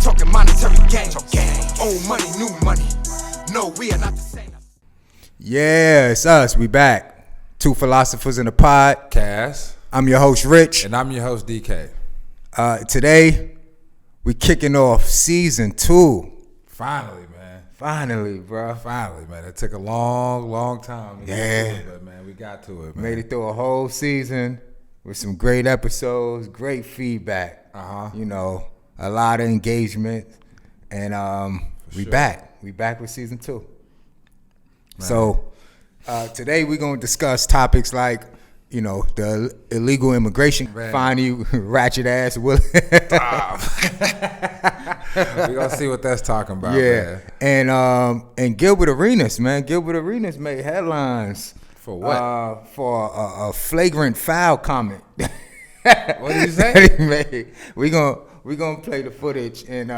talking monetary gains. Old money, new money. No, we are not the same. Yeah, it's us. We back. Two philosophers in the pod. Cass. I'm your host, Rich. And I'm your host, DK. Today, we kicking off season 2. Finally, man. Finally, bro. Finally, man. It took a long time. Yeah. But, man, we got to it, man. Made it through a whole season with some great episodes, great feedback. You know, a lot of engagement. And we sure. back. We back with season 2. Man. So today we're going to discuss topics like, you know, the illegal immigration, Fani Ratchet ass Willis. We're going to see what that's talking about, yeah. Man. And Gilbert Arenas, man. Gilbert Arenas made headlines. For what? For a flagrant foul comment. What did he say? We're gonna play the footage and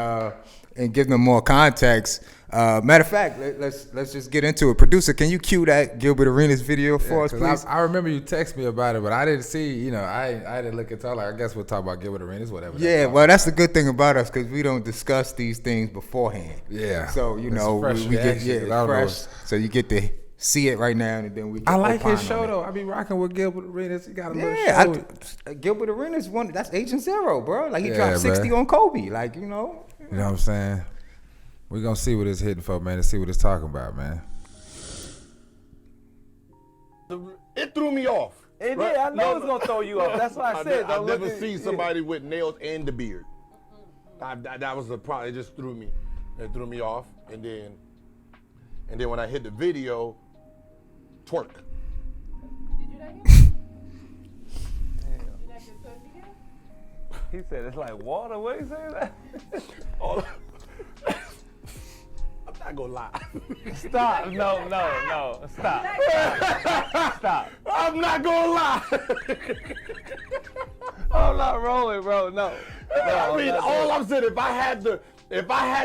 give them more context. Matter of fact, let's just get into it. Producer, can you cue that Gilbert Arenas video for us, please? I remember you text me about it, but I didn't see. You know, I didn't look at it. Like, I guess we'll talk about Gilbert Arenas, whatever. Yeah, well, that's the good thing about us because we don't discuss these things beforehand. Yeah. So you know, we get fresh. So you get to see it right now, and then we. I like his show though. I be rocking with Gilbert Arenas. He got a little show. Gilbert Arenas one. That's Agent Zero, bro. Like he dropped 60 on Kobe. Like you know. You know what I'm saying? We're going to see what it's hitting for, man, and see what it's talking about, man. It threw me off. It did. I know it's going to throw you off. That's why I said. I've never seen somebody with nails and the beard. That was the problem. It just threw me. It threw me off. And then when I hit the video, twerk. Did you like it? You like his pussy again? He said it's like water. What did he say that? I'm not gonna lie. Stop. No. Stop. Stop. I'm not gonna lie. I'm not rolling, bro. No. I mean, all I'm saying, if I had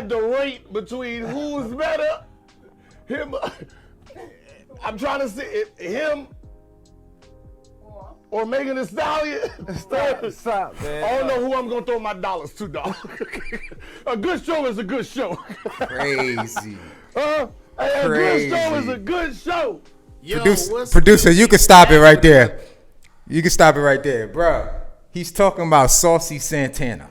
the rate between who's better, him. I'm trying to see him or Megan Thee Stallion. Stop, man. I don't know who I'm gonna throw my dollars to, dog. A good show is a good show. Crazy. A good show is a good show. Yo, producer, you can stop it right there. You can stop it right there, bro. He's talking about Saucy Santana.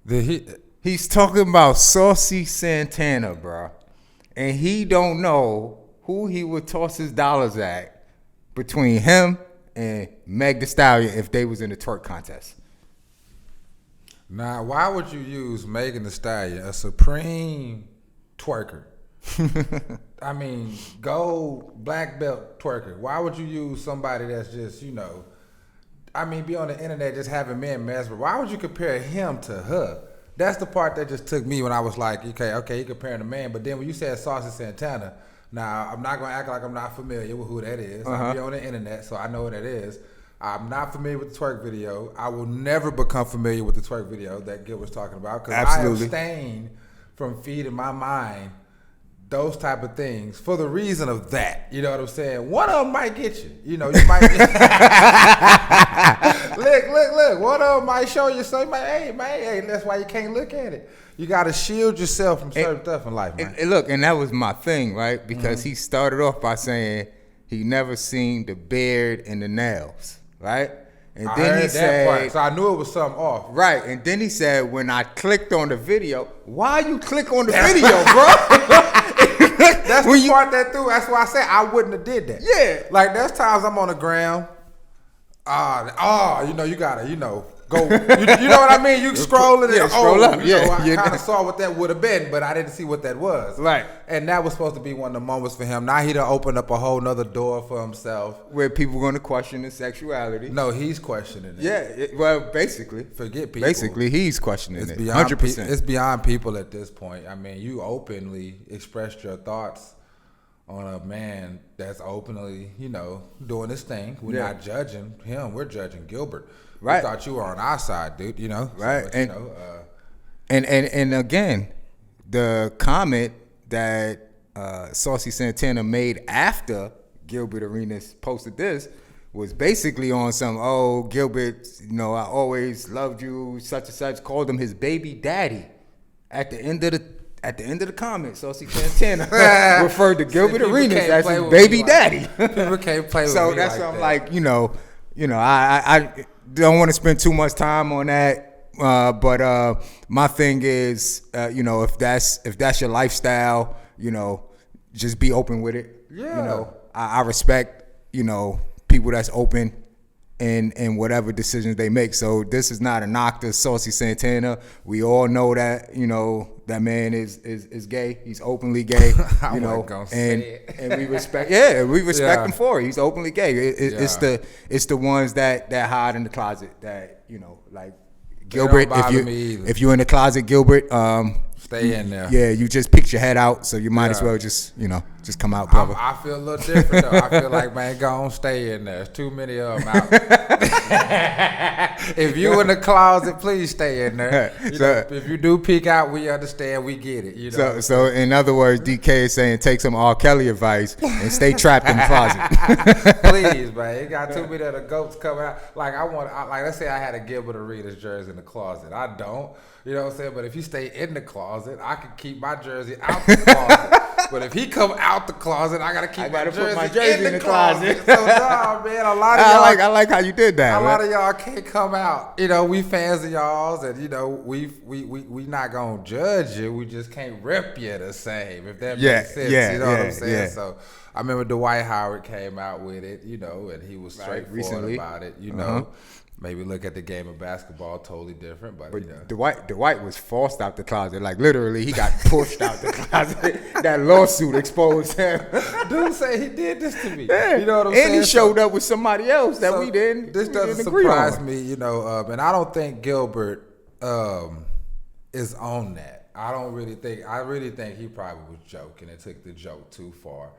He's talking about Saucy Santana, bro. And he don't know who he would toss his dollars at between him and Meg Thee Stallion if they was in a twerk contest. Now, why would you use Megan Thee Stallion, a supreme twerker? I mean, gold, black belt twerker. Why would you use somebody that's just, you know, I mean, be on the internet just having men mesmerized? Why would you compare him to her? That's the part that just took me when I was like, okay, you comparing a man. But then when you said Saucy Santana, now, I'm not going to act like I'm not familiar with who that is. I be on the internet, so I know who that is. I'm not familiar with the twerk video. I will never become familiar with the twerk video that Gil was talking about because I abstain from feeding my mind those type of things for the reason of that. You know what I'm saying? One of them might get you. You know, you might look. One of them might show you something. Hey, that's why you can't look at it. You got to shield yourself from certain stuff in life, man. And that was my thing, right? Because he started off by saying he never seen the beard and the nails, right? And then he said, part, so I knew it was something off. Right, and then he said, when I clicked on the video, why you click on the video, bro? That's the part that threw. That's why I said I wouldn't have did that. Yeah. Like, there's times I'm on the ground. You know, you gotta, you know, go. You know what I mean? You scroll it. Scroll up. You know, I kind of saw what that would have been, but I didn't see what that was. Right. And that was supposed to be one of the moments for him. Now he done opened up a whole nother door for himself. Where people going to question his sexuality. No, he's questioning it. Yeah. Well, basically. Forget people. Basically, he's questioning it. Beyond 100%. It's beyond people at this point. I mean, you openly expressed your thoughts on a man that's openly, you know, doing his thing. We're not judging him. We're judging Gilbert. Right. We thought you were on our side, dude, you know? Right. So, and again, the comment that Saucy Santana made after Gilbert Arenas posted this was basically on some, oh, Gilbert, you know, I always loved you, such and such, called him his baby daddy. At the end of the comment, Saucy Santana referred to Gilbert Arenas as his baby daddy. People can't play with So me that's like what I'm that. like, you know, I don't want to spend too much time on that. But my thing is, you know, if that's your lifestyle, you know, just be open with it. Yeah. You know, I respect, you know, people that's open in whatever decisions they make. So this is not a knock to Saucy Santana. We all know that, you know, that man is gay. He's openly gay. I You know, wasn't gonna say it. and we respect. Yeah, we respect Yeah. him for it. He's openly gay. It's Yeah. the ones that hide in the closet that, you know, like Gilbert. bother me either. If you're in the closet, Gilbert, Stay in there. yeah, you just picked your head out, so you might as Yeah. well just, you know, just come out, brother. I feel a little different though. I feel like, man, go on, stay in there. There's too many of them out. If you in the closet, please stay in there. You So- know, if you do peek out, we understand, we get it. You know. So in other words, DK is saying take some R. Kelly advice and stay trapped in the closet. Please, man. It got too many of the goats coming out. Like like let's say I had a Gilbert Arenas jersey in the closet. I don't. You know what I'm saying? But if you stay in the closet, I can keep my jersey out the closet. But if he come out the closet, I gotta keep gotta my put my jersey jersey in the closet. closet. So nah, man, a lot of I y'all like how you did that. a lot man. of y'all can't come out. You know, we fans of y'all's, and you know, we not gonna judge you. We just can't rep you the same. If that Yeah, makes sense, yeah, you know what yeah, I'm saying. yeah. So I remember Dwight Howard came out with it, you know, and he was straightforward recently. about it. You know, maybe look at the game of basketball totally different, but you know. Dwight was forced out the closet. Like literally, he got pushed out the closet. That lawsuit exposed him. Dude say he did this to me. Yeah. You know what I'm and saying? he showed up with somebody else that So we didn't. This we doesn't didn't agree surprise on. me, you know, and I don't think Gilbert is on that. I really think he probably was joking and took the joke too far.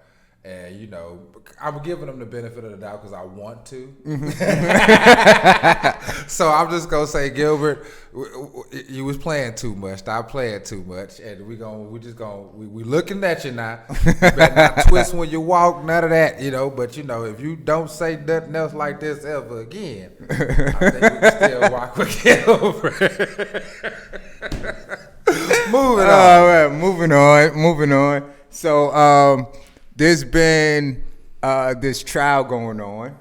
And, you know, I'm giving him the benefit of the doubt because I want to. So I'm just going to say, Gilbert, you was playing too much. Stop playing too much. And we looking at you now. You better not twist when you walk, none of that, you know. But, you know, if you don't say nothing else like this ever again, I think we can still rock with Gilbert. Moving on. All right, moving on. So there's been this trial going on,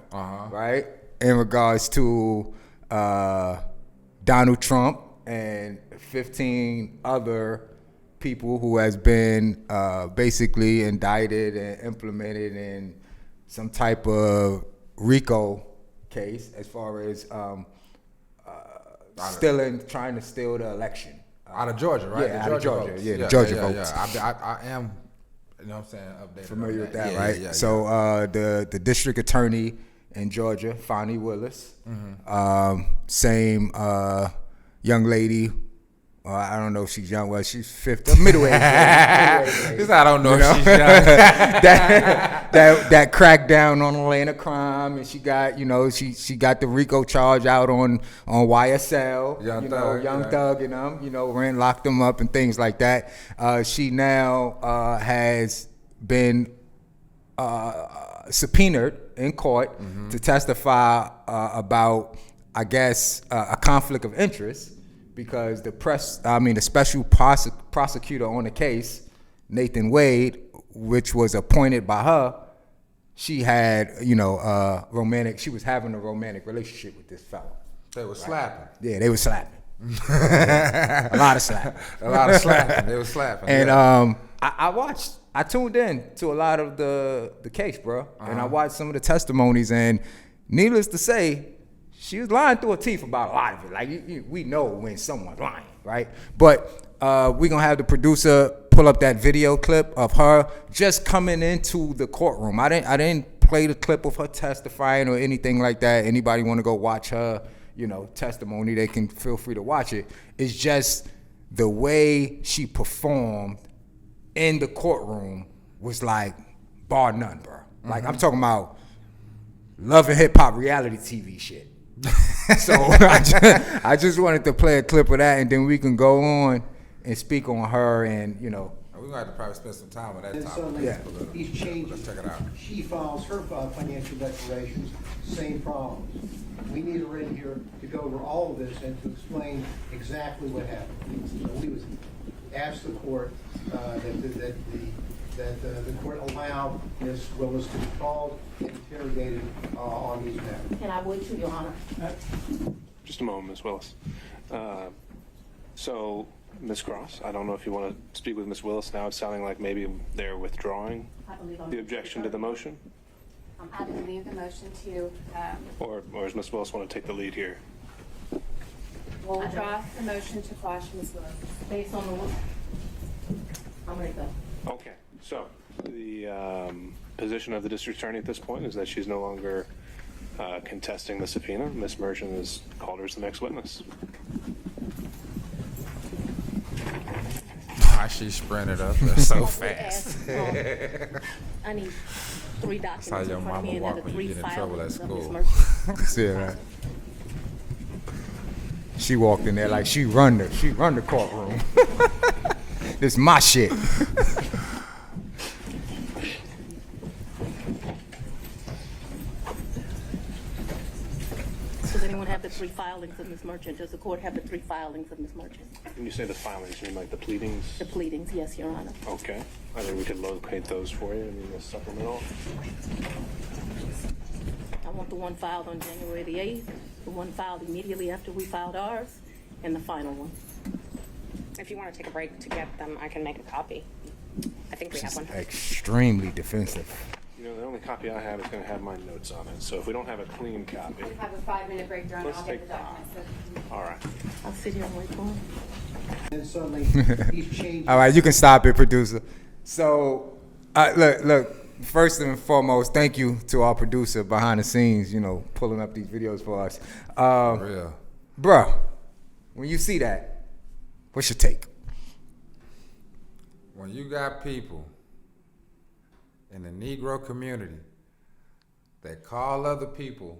right, in regards to Donald Trump and 15 other people who has been basically indicted and implemented in some type of RICO case as far as trying to steal the election. Out of Georgia, right? Yeah, The out of Georgia. votes. Yeah, the Georgia votes. I am, you know what I'm saying, updated. Familiar on with that, Yeah, right? yeah, So the district attorney in Georgia, Fani Willis, same young lady. I don't know if she's young. Well, she's 50, middle-aged. Because I don't know if she's young. that cracked down on Atlanta crime, and she got, you know, she got the RICO charge out on YSL, Young you know, Thug, Young yeah. Thug and them, you know, locked them up and things like that. She now has been subpoenaed in court to testify about, I guess, a conflict of interest. Because the special prosecutor on the case, Nathan Wade, which was appointed by her, she had, you know, she was having a romantic relationship with this fella. They were slapping. Yeah, they were slapping. A lot of slapping. A lot of slapping. They were slapping. And yeah. I tuned in to a lot of the case, bro. And I watched some of the testimonies, and needless to say, she was lying through her teeth about a lot of it. Like, we know when someone's lying, right? But we're going to have the producer pull up that video clip of her just coming into the courtroom. I didn't play the clip of her testifying or anything like that. Anybody want to go watch her, you know, testimony, they can feel free to watch it. It's just the way she performed in the courtroom was like bar none, bro. Like, I'm talking about Love and Hip Hop reality TV shit. So I just wanted to play a clip of that, and then we can go on and speak on her and, you know, We're gonna have to probably spend some time on that And topic. suddenly, Yeah. he's changing. Let's check it out. She files her financial declarations, same problems. We need her in here to go over all of this and to explain exactly what happened. So we would ask the court that the court allow Ms. Willis to be called and interrogated on these matters. Can I wait till Your Honor? Just a moment, Ms. Willis. So, Ms. Cross, I don't know if you want to speak with Ms. Willis now. It's sounding like maybe they're withdrawing I believe I'm. the objection to the motion, I believe the motion to, or does Ms. Willis want to take the lead here? we'll draw the motion to quash Ms. Willis. Based on the, I'm ready to go. Okay, so the position of the district attorney at this point is that she's no longer contesting the subpoena. Ms. Merchant has called her as the next witness. Why she sprinted up there so fast? I need 3 documents how your in front of me, mama and walk the when you 3 get in trouble at filings of Ms. school. Merchant. See that? She walked in there like she run the courtroom. This my shit. Does anyone have the 3 filings of Ms. Merchant? Does the court have the 3 filings of Ms. Merchant? When you say the filings, you mean like the pleadings? The pleadings, yes, Your Honor. Okay. I think we could locate those for you. I mean, the supplemental. I want the one filed on January the 8th, the one filed immediately after we filed ours, and the final one. If you want to take a break to get them, I can make a copy. I think we have She's one. extremely defensive. You know, the only copy I have is going to have my notes on it. So if we don't have a clean copy, We have a 5-minute break, Your Honor. Let's I'll get take the documents. all right. I'll sit here and wait for him. And suddenly, he's changing. All right, you can stop it, producer. So, look. First and foremost, thank you to our producer behind the scenes. You know, pulling up these videos for us. Real. Bruh, when you see that, what's your take? When you got people in the Negro community that call other people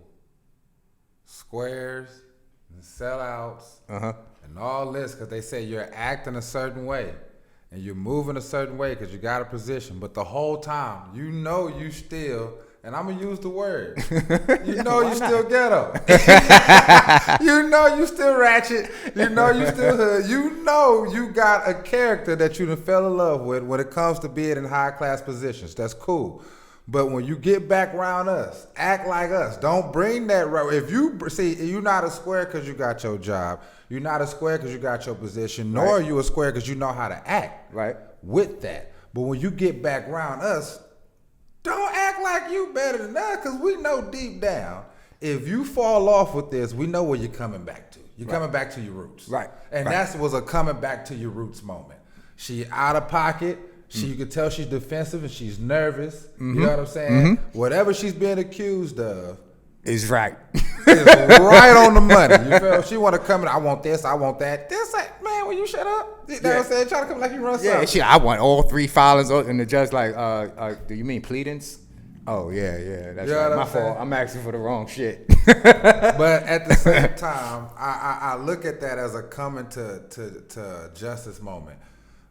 squares and sellouts and all this because they say you're acting a certain way and you're moving a certain way because you got a position, but the whole time you know you still, and I'm gonna use the word, you know you still ghetto, you know you still ratchet, you know you still hood, you know you got a character that you done fell in love with when it comes to being in high class positions. That's cool. But when you get back around us, act like us. Don't bring that. If you see, you're not a square because you got your job. You're not a square because you got your position. Nor are you a square because you know how to act. Right. With that. But when you get back around us, don't act like you better than us because we know deep down, if you fall off with this, we know where you're coming back to. You're coming back to your roots. Right. And that was a coming back to your roots moment. She out of pocket. You can tell she's defensive and she's nervous. You know what I'm saying? Whatever she's being accused of Is right. is right on the money. You feel? She want to come in, I want this, I want that. This, like, man, will you shut up? You know what I'm saying? Trying to come like you run Yeah, something. I want all 3 filings, and the judge like, do you mean pleadings? Oh yeah, that's You know right. what My I'm saying? fault. I'm asking for the wrong shit. But at the same time, I look at that as a coming to justice moment.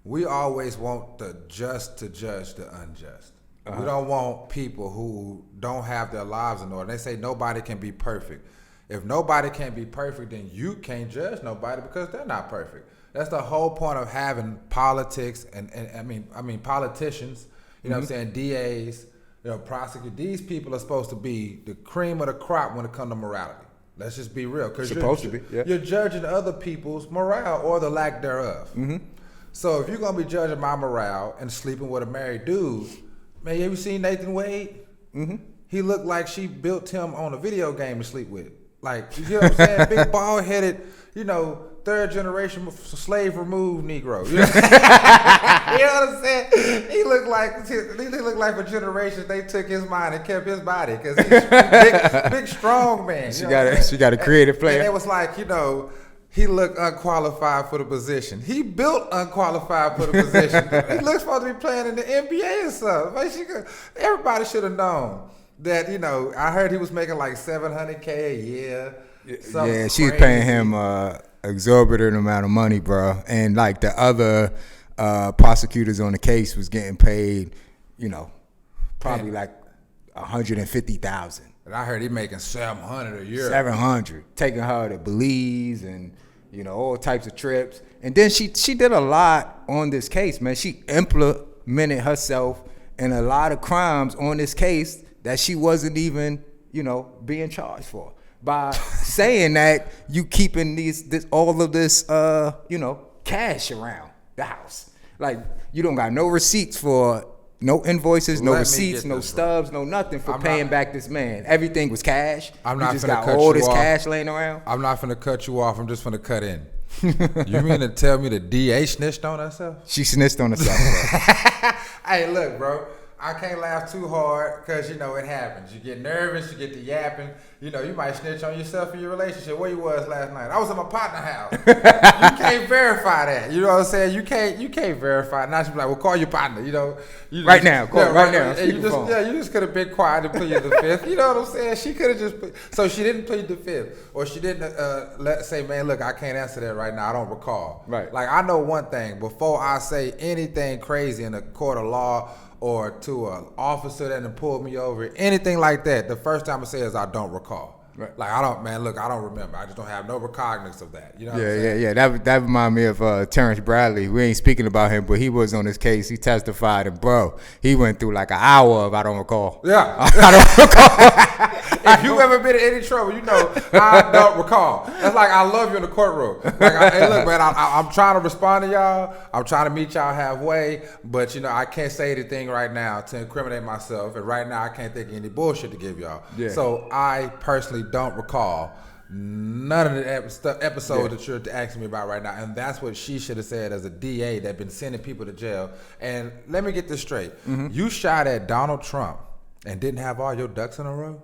We always want the just to judge the unjust. We don't want people who don't have their lives in order. They say nobody can be perfect. If nobody can be perfect, then you can't judge nobody because they're not perfect. That's the whole point of having politics and I mean politicians, you know what I'm saying, DAs, prosecutors. These people are supposed to be the cream of the crop when it comes to morality. Let's just be real. Because you're judging other people's morale or the lack thereof. So if you're going to be judging my morale and sleeping with a married dude, man, you ever seen Nathan Wade? He looked like she built him on a video game to sleep with. Like, you know what I'm saying? Big bald-headed, 3rd generation slave removed Negro. You know what I'm saying? He looked like for generations they took his mind and kept his body because he's big strong man. She got a creative player. And it was like, he looked unqualified for the position. He built unqualified for the position. He looks supposed to be playing in the NBA or something. Everybody should have known that, I heard he was making like $700K a year. Yeah, she's paying him exorbitant amount of money, bro. And like the other prosecutors on the case was getting paid, probably like $150,000. And I heard he making $700 a year. 700, taking her to Belize and all types of trips. And then she did a lot on this case, man. She implemented herself in a lot of crimes on this case that she wasn't even being charged for, by saying that you keeping all of this cash around the house. Like, you don't got no receipts for no invoices, no receipts, no stubs, no nothing for paying back this man. Everything was cash. I'm not you just finna got cut all you this off. cash laying around. I'm not finna cut you off. I'm just finna cut in. You mean to tell me the DA snitched on herself? She snitched on herself, bro. Hey, look, bro. I can't laugh too hard because, it happens. You get nervous, you get to yapping. You might snitch on yourself in your relationship. Where you was last night? I was at my partner's house. You can't verify that. You know what I'm saying? You can't verify. Now she's like, well, call your partner. Right now. Call right now. And you just could have been quiet and pleaded the fifth. You know what I'm saying? She could have just. So she didn't plead the fifth, or she didn't say, man, look, I can't answer that right now. I don't recall. Right. Like, I know one thing. Before I say anything crazy in a court of law, or to an officer that done pulled me over, anything like that, the first time I say is I don't recall. Right. Like, I don't remember. I just don't have no recognizance of that. You know what I'm saying? Yeah. That reminded me of Terrence Bradley. We ain't speaking about him, but he was on this case. He testified, and bro, he went through like an hour of I don't recall. Yeah. I don't recall. If you've ever been in any trouble, I don't recall. That's like, I love you in the courtroom. Like, hey, look, man, I'm trying to respond to y'all. I'm trying to meet y'all halfway, but I can't say anything right now to incriminate myself. And right now, I can't think of any bullshit to give y'all. Yeah. So I personally don't recall none of the episodes that you're asking me about right now. And that's what she should have said as a DA that been sending people to jail. And let me get this straight. Mm-hmm. You shot at Donald Trump and didn't have all your ducks in a row?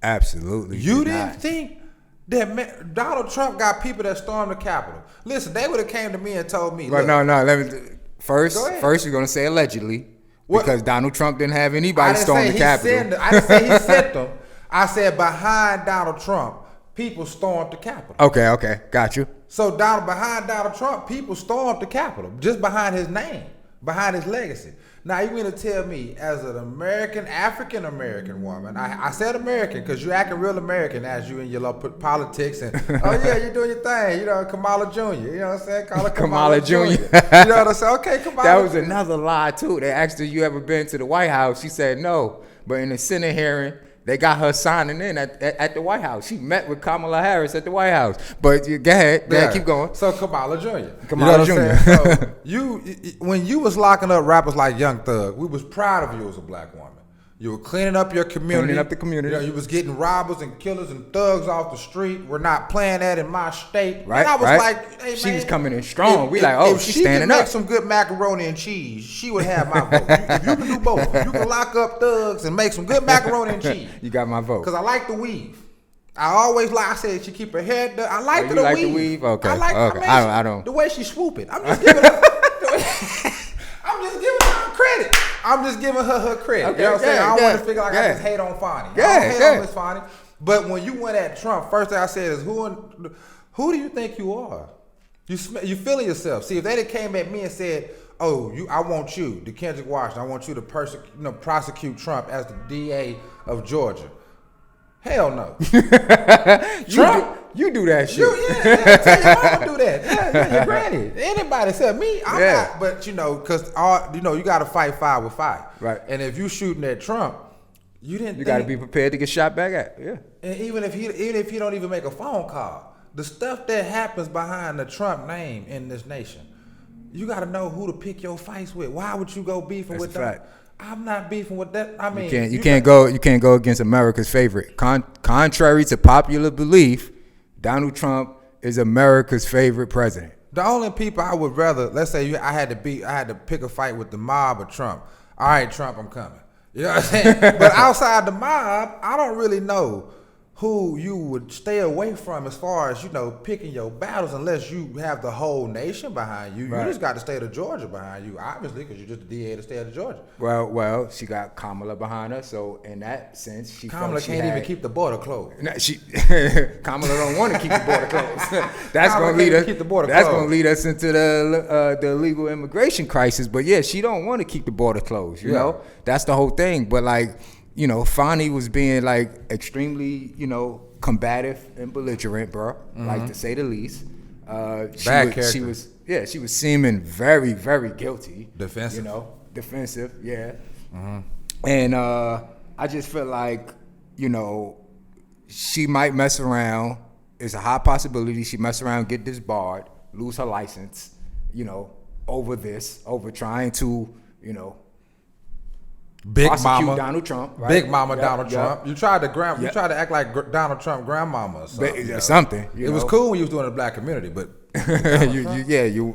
Absolutely. You didn't think that Donald Trump got people that stormed the Capitol? Listen, they would have came to me and told me. Well, look, no. Let me first you're gonna say allegedly because Donald Trump didn't have anybody storm the Capitol. I didn't say he sent them. I said behind Donald Trump, people stormed the Capitol. Okay, got you. So behind Donald Trump, people stormed the Capitol just behind his name, behind his legacy. Now, you mean to tell me, as an African-American woman, I said American because you're acting real American as you in your little politics and, oh yeah, you're doing your thing, Kamala Jr., you know what I'm saying? Call her Kamala Jr. You know what I'm saying? Okay, Kamala. That was another lie, too. They asked her, you ever been to the White House? She said no. But in the Senate hearing, they got her signing in at the White House. She met with Kamala Harris at the White House. But go ahead, keep going. So Kamala Jr. Kamala Jr. So when you was locking up rappers like Young Thug, we was proud of you as a black woman. You were cleaning up your community. Cleaning up the community. You was getting robbers and killers and thugs off the street. We're not playing that in my state. Right. And I was like, hey, man. She was coming in strong. If she's standing up. If she could make some good macaroni and cheese, she would have my vote. If you can do both. You can lock up thugs and make some good macaroni and cheese. You got my vote. Because I like the weave. I said she keep her head done. I like the like weave. the weave? Okay. Okay. I don't. The way she swoop it. I'm just giving her credit. I'm just giving her credit. Okay, you know what I'm saying? I don't want to figure like I yeah. just hate on Fani. I Yeah, don't hate yeah. on Miss Fani. But when you went at Trump, first thing I said is, who do you think you are? You feeling yourself. See, if they came at me and said, I want you, the Kendrick Washington, I want you to prosecute Trump as the DA of Georgia. Hell no. Trump? You do that shit. Tell your mama do that. Yeah, your granny. Anybody except me, I'm not. But because you got to fight fire with fire. Right. And if you shooting at Trump, you got to be prepared to get shot back at. Yeah. And even if he don't even make a phone call, the stuff that happens behind the Trump name in this nation, you got to know who to pick your fights with. Why would you go beefing with that? I'm not beefing with that. I mean, you can't go against America's favorite. Contrary to popular belief, Donald Trump is America's favorite president. The only people I would rather, let's say I had to pick a fight with the mob or Trump. All right, Trump, I'm coming. You know what I'm saying? But outside the mob, I don't really know who you would stay away from as far as, picking your battles unless you have the whole nation behind you. Right. You just got the state of Georgia behind you, obviously, because you're just the DA of the state of Georgia. Well, she got Kamala behind her, so in that sense, she Kamala felt she can't had, even keep the border closed. No, Kamala don't want to keep the border closed. That's Kamala going to lead can't us. keep the border That's closed. going to lead us into the illegal immigration crisis. But yeah, she don't want to keep the border closed. You know, that's the whole thing. But like, Fani was being like extremely, combative and belligerent, bro. Like to say the least. She was seeming very, very guilty. Defensive. Defensive. Yeah. And I just feel like, she might mess around. It's a high possibility she mess around, get disbarred, lose her license, over trying to, Big prosecute Mama Donald Trump, right? Big Mama Yep, Donald yep. Trump. You tried to act like Donald Trump grandmama or something. Something. It was cool when you was doing it in the black community, but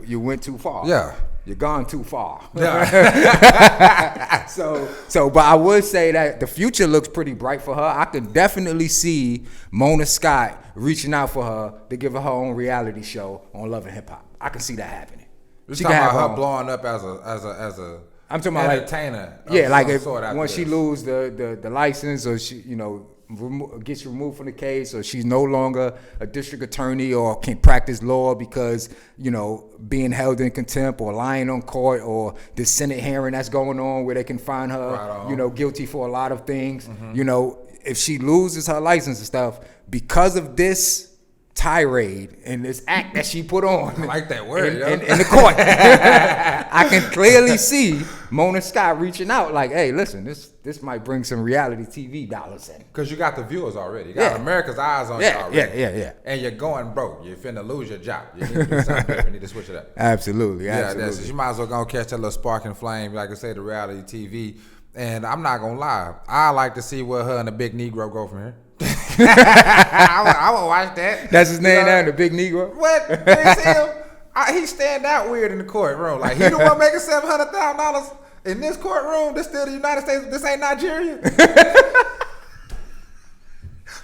you went too far. Yeah. You're gone too far. Yeah. But I would say that the future looks pretty bright for her. I could definitely see Mona Scott reaching out for her to give her her own reality show on Love and Hip Hop. I can see that happening. You're She talking can have about her her own. blowing up as a I'm talking about entertainer. Yeah, like if sort after once she this. lose the license, or she gets removed from the case, or she's no longer a district attorney or can practice law because being held in contempt or lying on court, or the Senate hearing that's going on where they can find her guilty for a lot of things. If she loses her license and stuff because of this tirade and this act that she put on, I like that word, in the court, I can clearly see Mona Scott reaching out like, hey, listen, this might bring some reality TV dollars in. Because you got the viewers already. You got America's eyes on you already. Yeah. And you're going broke. You're finna lose your job. You need to do something different. You need to switch it up. Absolutely. Yeah, you might as well go catch that little spark and flame, like I say, the reality TV. And I'm not going to lie. I like to see where her and the big Negro go from here. I will watch that. That's his name now, the big Negro? What? You see him? He stand out weird in the courtroom. Like, he the one making $700,000 in this courtroom. This still the United States. This ain't Nigeria.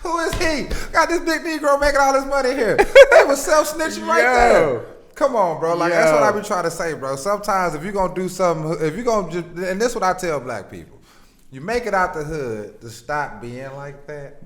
Who is he? Got this big Negro making all this money here. They was self-snitching right there. Come on, bro. Like, that's what I be trying to say, bro. Sometimes if you're going to do something, if you're going to just, and this is what I tell black people. You make it out the hood to stop being like that.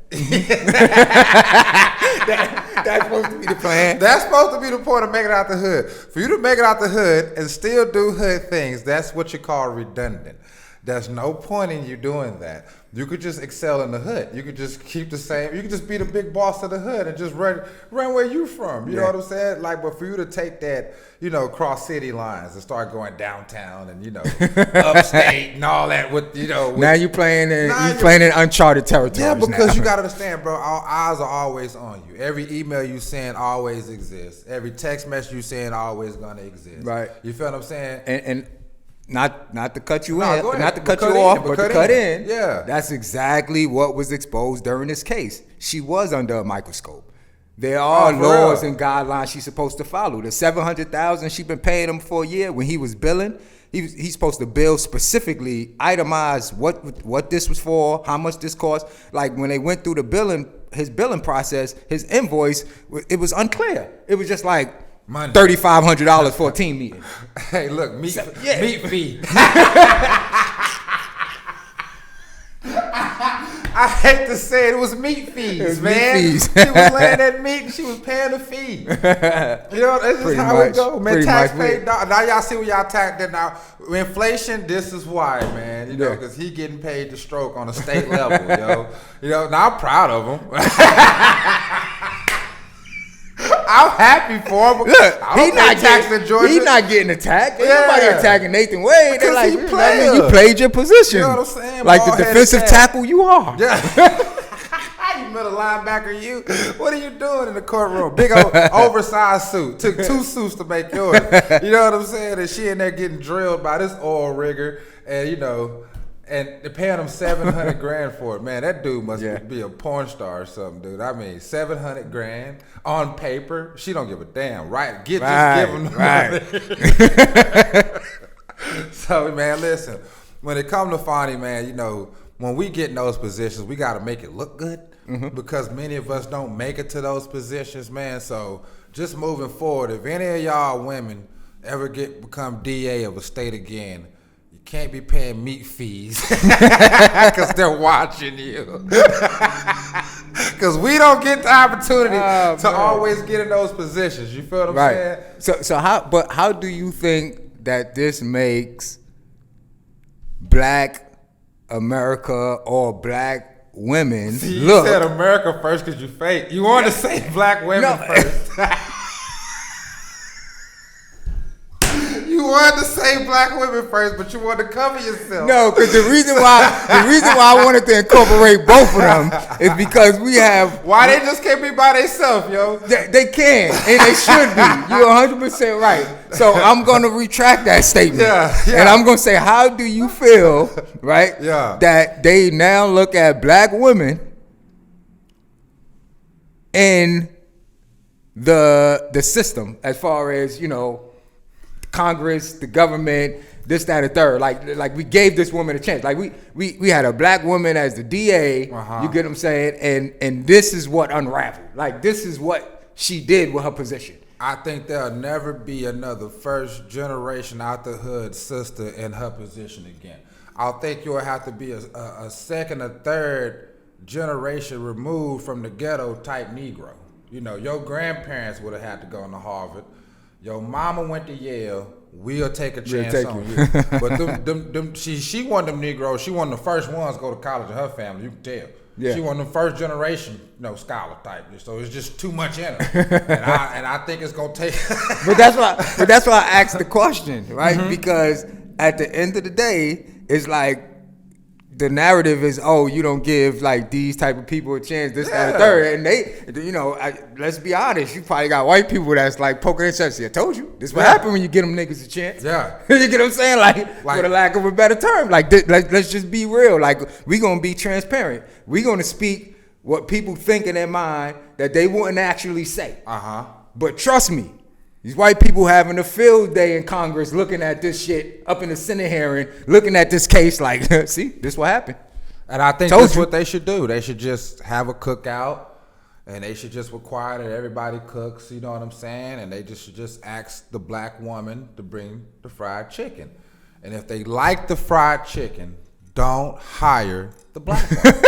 That's supposed to be the plan. That's supposed to be the point of making it out the hood. For you to make it out the hood and still do hood things, that's what you call redundant. There's no point in you doing that. You could just excel in the hood. You could just keep the same. You could just be the big boss of the hood and just run where you from. You know what I'm saying? Like, but for you to take that, cross city lines and start going downtown and upstate and all that with now you playing in uncharted territories. Yeah, because now. you gotta understand, bro. Our eyes are always on you. Every email you send always exists. Every text message you send always gonna exist. Right. You feel what I'm saying? And not to cut you No, in, go ahead. not to cut But you cut off, in, but but to cut cut in. in. Yeah. That's exactly what was exposed during this case. She was under a microscope. There are for laws real. and guidelines she's supposed to follow. The $700,000 she been paying him for a year when he was billing. He's supposed to bill specifically, itemize what this was for, how much this cost. Like when they went through his billing process, his invoice, it was unclear. It was just like Money. $3,500 for a team meeting. Hey, look, meat fee. I hate to say it was meat fees, was man. meat fees. She was laying that meat and she was paying the fee. That's just Pretty how much. it go, man. Pretty Tax much. paid. Now y'all see what y'all tax that now. Inflation, this is why, man. Yeah. Because he getting paid the stroke on a state level, yo. Now I'm proud of him. I'm happy for him. Look, I don't pay tax in Georgia. He's not getting attacked. Ain't Yeah. nobody attacking Nathan Wade. They're Because like, he that player. mean you played your position. You know what I'm saying? Like the Ball-headed defensive cat. tackle you are. Yeah. You middle linebacker, you. What are you doing in the courtroom? Big old oversized suit. Took 2 suits to make yours. You know what I'm saying? And she in there getting drilled by this oil rigger, and and they're paying him $700,000 for it. Man, that dude must be a porn star or something, dude. I mean, $700,000 on paper. She don't give a damn, right? Just give him the money. So, man, listen. When it comes to Fani, man, when we get in those positions, we got to make it look good. because many of us don't make it to those positions, man. So just moving forward, if any of y'all women ever become DA of a state again, you can't be paying meat fees because they're watching you. Because we don't get the opportunity to always get in those positions. You feel what I'm saying? So how do you think that this makes Black America or Black women See, look? You said America first because you fake. You want to say Black women first. You wanted to say Black women first, but you wanted to cover yourself. No, because the reason why I wanted to incorporate both of them is because we have. Why they just can't be by themselves, yo? They can and they should be. You're 100% right. So I'm gonna retract that statement. And I'm gonna say, how do you feel, right? That they now look at Black women in the system as far as, you know, Congress, the government, this, that, and third. Like we gave this woman a chance. Like we had a Black woman as the DA. You get what I'm saying? And this is what unraveled. Like this is what she did with her position. I think there'll never be another first generation out the hood sister in her position again. I think you'll have to be a second or third generation removed from the ghetto type Negro. You know, your grandparents would have had to go into Harvard. Your mama went to Yale. We'll take a chance on you. But she one of them Negroes. She one of the first ones to go to college in her family. You can tell. Yeah. She one of them first generation, scholar type. So it's just too much in her. and I think it's gonna take. But that's why I asked the question, right? Because at the end of the day, it's like the narrative is, oh, you don't give like these type of people a chance, this, that, and third. And they, you know, let's be honest, you probably got white people that's like poking their chest. I told you, this what happen when you get them niggas a chance. You get what I'm saying? Like for the lack of a better term, like let's just be real. Like we gonna be transparent. We gonna speak what people think in their mind that they wouldn't actually say. But trust me, these white people having a field day in Congress looking at this shit up in the Senate hearing, looking at this case like, see, this what happened. And I think that's what they should do. They should just have a cookout and they should just require that everybody cooks, you know what I'm saying? And they should just ask the Black woman to bring the fried chicken. And if they like the fried chicken, don't hire the Black woman.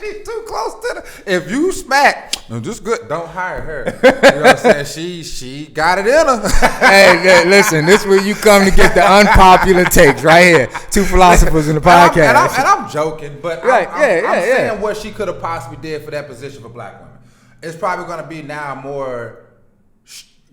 She's too close to the. If you smack, just good. Don't hire her. You know what I'm saying? She got it in her. Hey, listen, this is where you come to get the unpopular takes right here. Two philosophers in the podcast. And I'm joking, but I'm saying what she could have possibly did for that position for Black women. It's probably going to be now more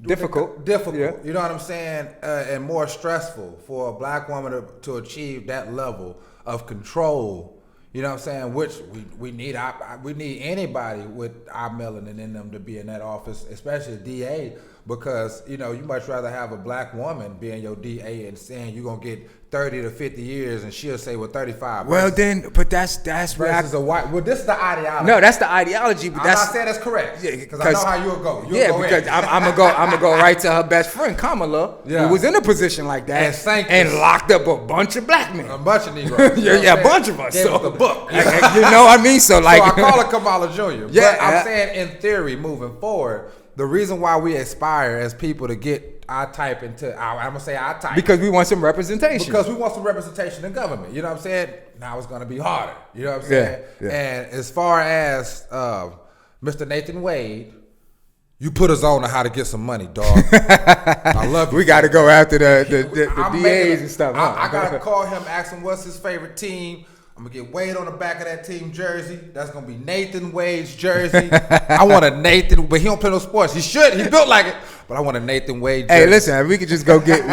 difficult. You know what I'm saying? And more stressful for a Black woman to achieve that level of control. You know what I'm saying? Which we need anybody with our melanin in them to be in that office, especially DA, because you much rather have a Black woman being your DA and saying you're gonna get 30 to 50 years, and she'll say 35. Well, then, but that's where a white. Well, this is the ideology. No, that's the ideology. But I'm not saying that's correct. Yeah, because I know how you'll go. Because I'm gonna go right to her best friend Kamala, who was in a position like that and locked up a bunch of Black men, a bunch of Negroes. A bunch of us. So the book, you know what I mean? So like, so I call her Kamala Jr. But I'm saying in theory, moving forward, the reason why we aspire as people to get our type into, I'm gonna say our type, because we want some representation. Because we want some representation in government. You know what I'm saying? Now it's gonna be harder. You know what I'm saying? And as far as Mr. Nathan Wade, you put us on how to get some money, dog. I love you. We got to go after the DAs and stuff. I gotta call him, ask him what's his favorite team. I'm gonna get Wade on the back of that team jersey. That's gonna be Nathan Wade's jersey. I want a Nathan, but he don't play no sports. He should. He built like it, but I want a Nathan Wade jersey. Hey, listen, we could just go get a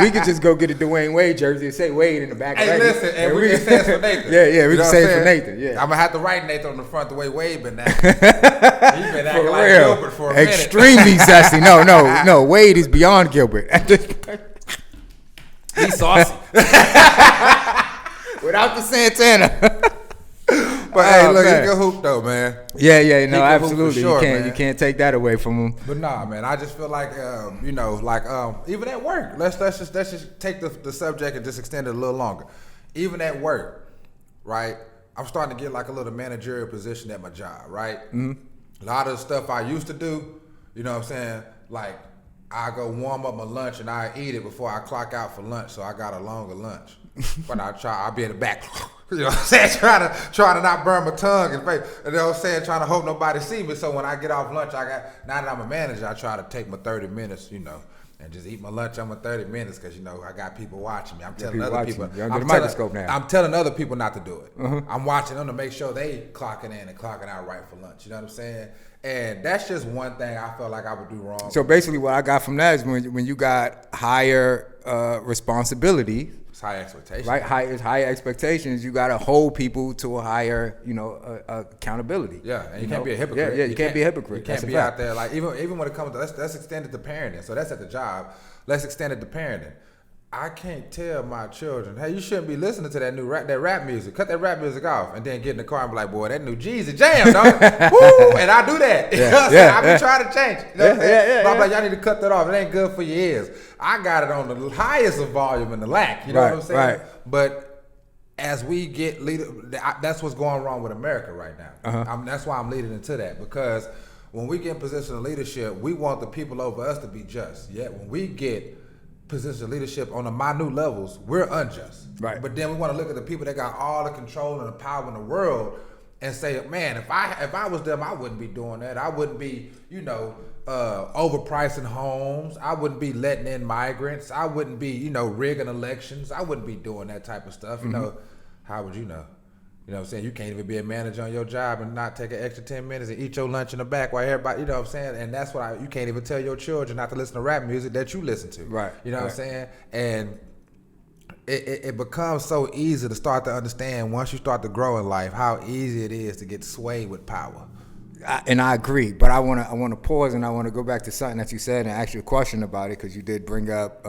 Dwayne Wade jersey and say Wade in the back. Hey, listen, and we can say it's for Nathan. We can say it's for Nathan. Yeah, I'm gonna have to write Nathan on the front the way Wade been acting. He's been acting like Gilbert for a minute. Extremely zesty. No. Wade is beyond Gilbert. He's saucy. Without the Santana. But hey, look, he can hoop though, man. Yeah, no, absolutely. Sure, you can't take that away from him. But nah, man, I just feel like even at work. Let's just take the subject and just extend it a little longer. Even at work, right? I'm starting to get like a little managerial position at my job, right? Mm-hmm. A lot of the stuff I used to do, you know what I'm saying? Like, I go warm up my lunch and I eat it before I clock out for lunch, so I got a longer lunch. But I'll be in the back, you know what I'm saying? Trying to not burn my tongue and face, you know what I'm saying? Trying to hope nobody see me. So when I get off lunch, now that I'm a manager, I try to take my 30 minutes, you know, and just eat my lunch on my 30 minutes because, you know, I got people watching me. I'm telling other people. You're under the microscope now. I'm telling other people not to do it. I'm watching them to make sure they clocking in and clocking out right for lunch. You know what I'm saying? And that's just one thing I felt like I would do wrong. So basically what I got from that is when you got higher responsibility. It's high expectations. Right? Higher expectations. You got to hold people to a higher, you know, accountability. Yeah, and you can't be a hypocrite. Yeah, you can't be a hypocrite. You can't be out there like even when it comes to let's extend it to parenting. So that's at the job. Let's extend it to parenting. I can't tell my children, hey, you shouldn't be listening to that rap music. Cut that rap music off, and then get in the car and be like, boy, that new Jeezy jam, dog. Woo! And I do that. You know what I'm saying? I be trying to change it. You know what I'm saying? But I'm like, y'all need to cut that off. It ain't good for your ears. I got it on the highest of volume in the lack. You know what I'm saying? Right. But as we get leader, that's what's going wrong with America right now. That's why I'm leading into that, because when we get in position of leadership, we want the people over us to be just. Yet when we get position of leadership on the minute levels, we're unjust. Right. But then we want to look at the people that got all the control and the power in the world and say, man, if I was them, I wouldn't be doing that. I wouldn't be, you know, overpricing homes. I wouldn't be letting in migrants. I wouldn't be, you know, rigging elections. I wouldn't be doing that type of stuff. You know, how would you know? You know what I'm saying? You can't even be a manager on your job and not take an extra 10 minutes and eat your lunch in the back while everybody, you know what I'm saying? And that's what you can't even tell your children not to listen to rap music that you listen to. Right. You know what I'm saying? And it becomes so easy to start to understand once you start to grow in life how easy it is to get swayed with power. And I agree, but I want to pause and I want to go back to something that you said and ask you a question about it, because you did bring up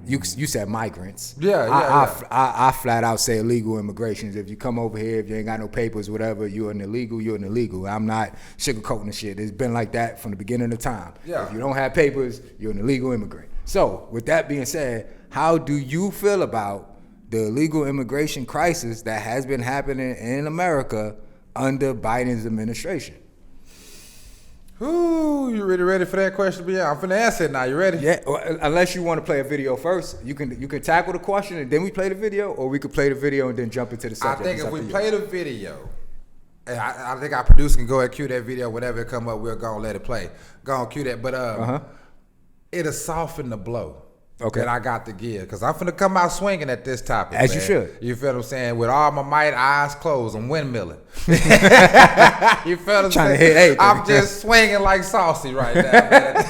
You said migrants. I flat out say illegal immigrations. If you come over here, if you ain't got no papers, whatever, you're an illegal. I'm not sugarcoating the shit. It's been like that from the beginning of time. Yeah. If you don't have papers, you're an illegal immigrant. So with that being said, how do you feel about the illegal immigration crisis that has been happening in America under Biden's administration? Ooh, you really ready for that question? Yeah, I'm finna answer it now. You ready? Yeah, unless you want to play a video first. You can tackle the question and then we play the video, or we could play the video and then jump into the subject. I think if we play the video, and I think our producer can go ahead and cue that video. Whenever it come up, we're going to let it play. Go on, cue that. But it'll soften the blow that I got to give. Because I'm finna come out swinging at this topic, As man. you should. You feel what I'm saying? With all my might, eyes closed, I'm windmilling. You feel what I'm Trying saying? to hit anything. I'm just swinging like saucy right now, man. Elon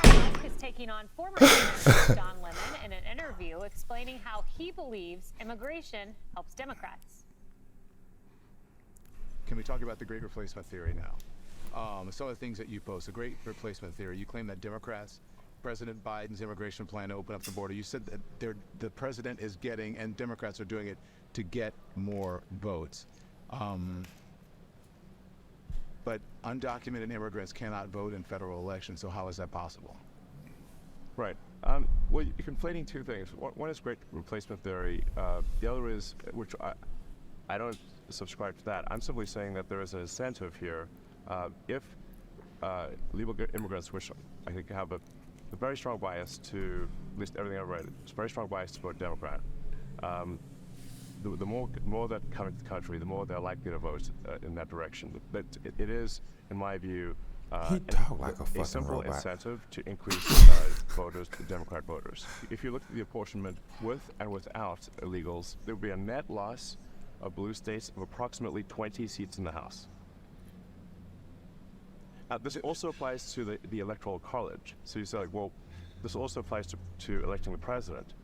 Musk is taking on former Senator John Lemon in an interview explaining how he believes immigration helps Democrats. Can we talk about the great replacement theory now? Some of the things that you post, the great replacement theory, you claim that Democrats, President Biden's immigration plan to open up the border, you said that the president is getting, and Democrats are doing it to get more votes. But undocumented immigrants cannot vote in federal elections, so how is that possible? Right. Well, you're conflating two things. One is great replacement theory. The other is, which I don't subscribe to that. I'm simply saying that there is an incentive here. If legal immigrants, which I think have a very strong bias to, at least everything I've read, it's a very strong bias to vote Democrat. The more that come into the country, the more they're likely to vote in that direction. But it is, in my view, he talk like a simple robot. incentive to increase voters, Democrat voters. If you look at the apportionment with and without illegals, there would be a net loss of blue states of approximately 20 seats in the House. This also applies to the Electoral College. So you say, like, well, this also applies to electing the president,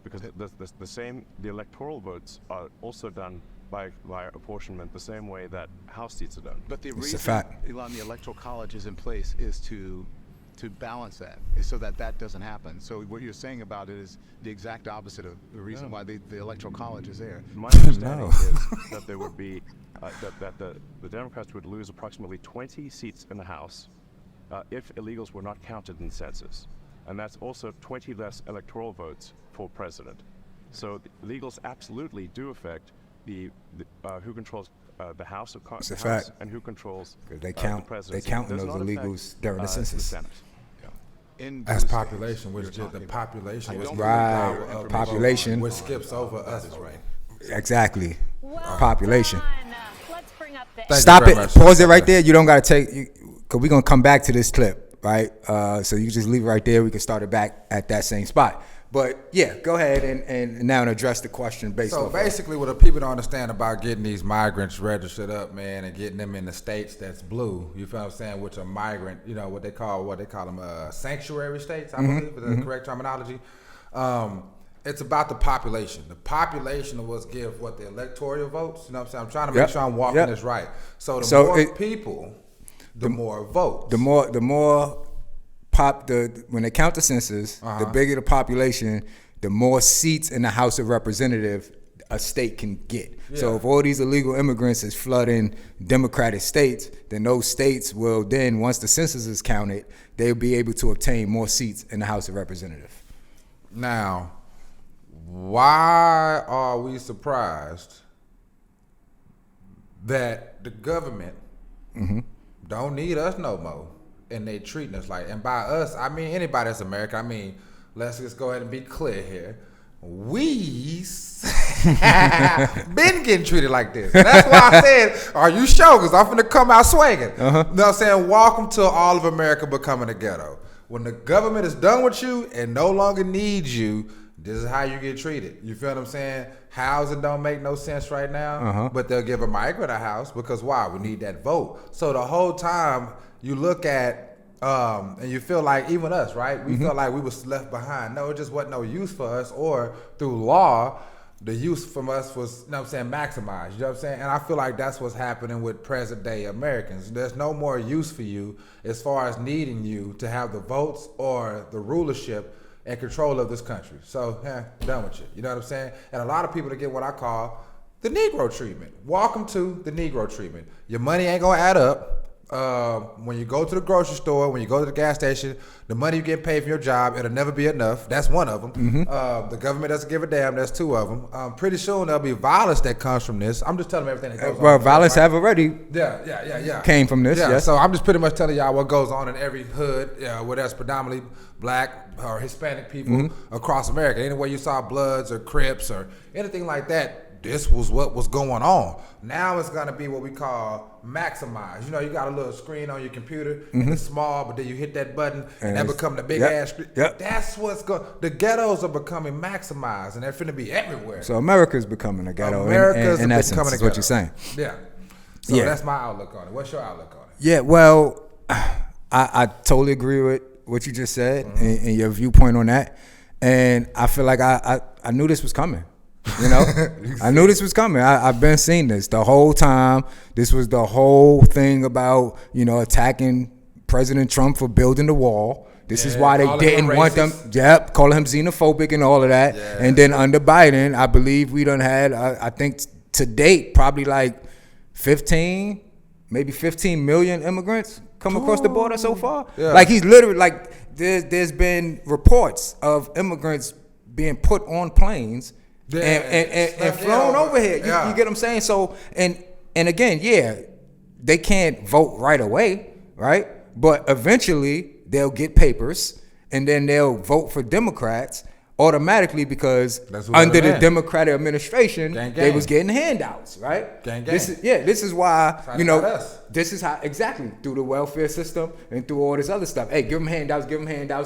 because the electoral votes are also done by apportionment the same way that House seats are done. But the reason, Elon, the Electoral College is in place is to balance that, so that doesn't happen. So what you're saying about it is the exact opposite of the reason why the Electoral College is there. My understanding is that there would be that the Democrats would lose approximately 20 seats in the House if illegals were not counted in the census, and that's also 20 less electoral votes for president. So the illegals absolutely do affect the who controls the House of It's a the fact. House and who controls They the count. They presidency. counting Does those not illegals affect, during the the census. Senate. In As blue population, states, which you're just the talking about. population, I which don't Right. believe our Population. which skips over us. Right. Exactly. Well Population. done. Let's bring up the Thank you Stop very it. much. Pause it right there. You don't got to take, because we're going to come back to this clip, right? So you just leave it right there. We can start it back at that same spot. But yeah, go ahead and now address the question based So off basically, what the people don't understand about getting these migrants registered up, man, and getting them in the states that's blue, you feel what I'm saying, which are migrant, you know, what they call them sanctuary states, I believe, is the correct terminology. It's about the population. The population of what's give what the electoral votes. You know what I'm saying? I'm trying to make sure I'm walking this right. So the more people, the more votes. The more when they count the census, the bigger the population, the more seats in the House of Representatives a state can get. Yeah. So if all these illegal immigrants is flooding Democratic states, then those states will then, once the census is counted, they'll be able to obtain more seats in the House of Representatives. Now, why are we surprised that the government don't need us no more, and they treating us like, and by us, I mean anybody that's American. I mean, let's just go ahead and be clear here. We's been getting treated like this. And that's why I said, are you sure? Because I'm finna come out swinging. You know what I'm saying? Welcome to all of America becoming a ghetto. When the government is done with you and no longer needs you, this is how you get treated. You feel what I'm saying? Housing don't make no sense right now, but they'll give a migrant a house because why? We need that vote. So the whole time you look at, and you feel like, even us, right? We felt like we was left behind. No, it just wasn't no use for us, or through law, the use from us was, you know what I'm saying, maximized. You know what I'm saying? And I feel like that's what's happening with present day Americans. There's no more use for you as far as needing you to have the votes or the rulership and control of this country. So, done with you. You know what I'm saying? And a lot of people to get what I call the Negro treatment. Welcome to the Negro treatment. Your money ain't gonna add up. When you go to the grocery store, when you go to the gas station, the money you get paid from your job, it'll never be enough. That's one of them. The government doesn't give a damn. That's two of them. Pretty soon there'll be violence that comes from this. I'm just telling them everything that goes on. Well, violence have already came from this. Yeah, yes. so I'm just pretty much telling y'all what goes on in every hood, where there's predominantly black or Hispanic people across America. Anywhere you saw Bloods or Crips or anything like that, this was what was going on. Now it's gonna be what we call maximized. You know, you got a little screen on your computer, and it's small, but then you hit that button, and that become the big ass screen. That's what's going. The ghettos are becoming maximized, and they're finna be everywhere. So America's becoming a ghetto. America's in essence, becoming a is what ghetto. you're saying. Yeah. So that's my outlook on it. What's your outlook on it? Yeah, well, I totally agree with what you just said and your viewpoint on that. And I feel like I knew this was coming. You know, I knew this was coming. I've been seeing this the whole time. This was the whole thing about, you know, attacking President Trump for building the wall. This is why they didn't want them. Yep, calling him xenophobic and all of that. Yeah. And then under Biden, I believe we done had, I think to date, probably like 15 million immigrants come across the border so far. Yeah. Like he's literally like, there's been reports of immigrants being put on planes and flown over here. You get what I'm saying? So, and again, they can't vote right away, right? But eventually they'll get papers and then they'll vote for Democrats automatically because under the Democratic administration, they was getting handouts, right? This is why, you know, this is how, exactly, through the welfare system and through all this other stuff. Hey, give them handouts,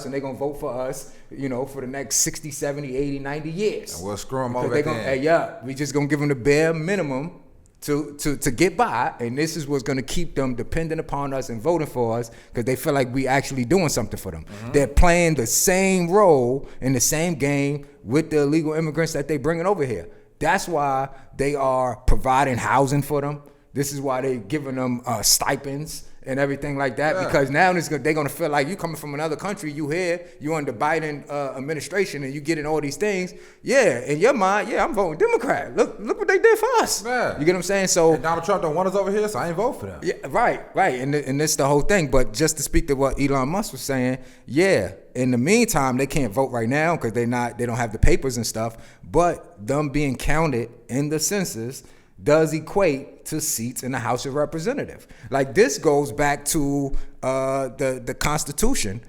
and they're going to vote for us, you know, for the next 60, 70, 80, 90 years. And we'll screw them over again. We just going to give them the bare minimum to get by, and this is what's going to keep them dependent upon us and voting for us because they feel like we actually doing something for them. They're playing the same role in the same game with the illegal immigrants that they bringing over here. That's why they are providing housing for them. This is why they giving them stipends and everything like that, because now they're gonna feel like you coming from another country, you here, you under Biden administration, and you getting all these things. Yeah, in your mind, yeah, I'm voting Democrat. Look what they did for us. Yeah. You get what I'm saying? So and Donald Trump don't want us over here, so I ain't vote for them. Yeah, right, and that's the whole thing. But just to speak to what Elon Musk was saying, yeah. In the meantime, they can't vote right now because they don't have the papers and stuff. But them being counted in the census does equate to seats in the House of Representatives. Like this goes back to the Constitution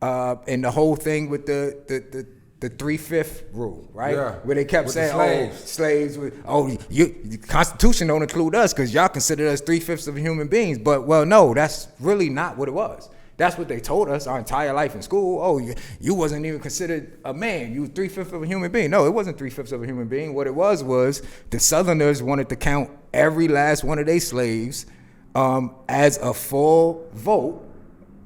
and the whole thing with the 3/5 rule, right? Yeah. Where they kept With saying, slaves. The Constitution don't include us because y'all consider us 3/5 of human beings. But well, no, that's really not what it was. That's what they told us our entire life in school. Oh, you wasn't even considered a man. You were 3/5 of a human being. No, it wasn't 3/5 of a human being. What it was the Southerners wanted to count every last one of their slaves as a full vote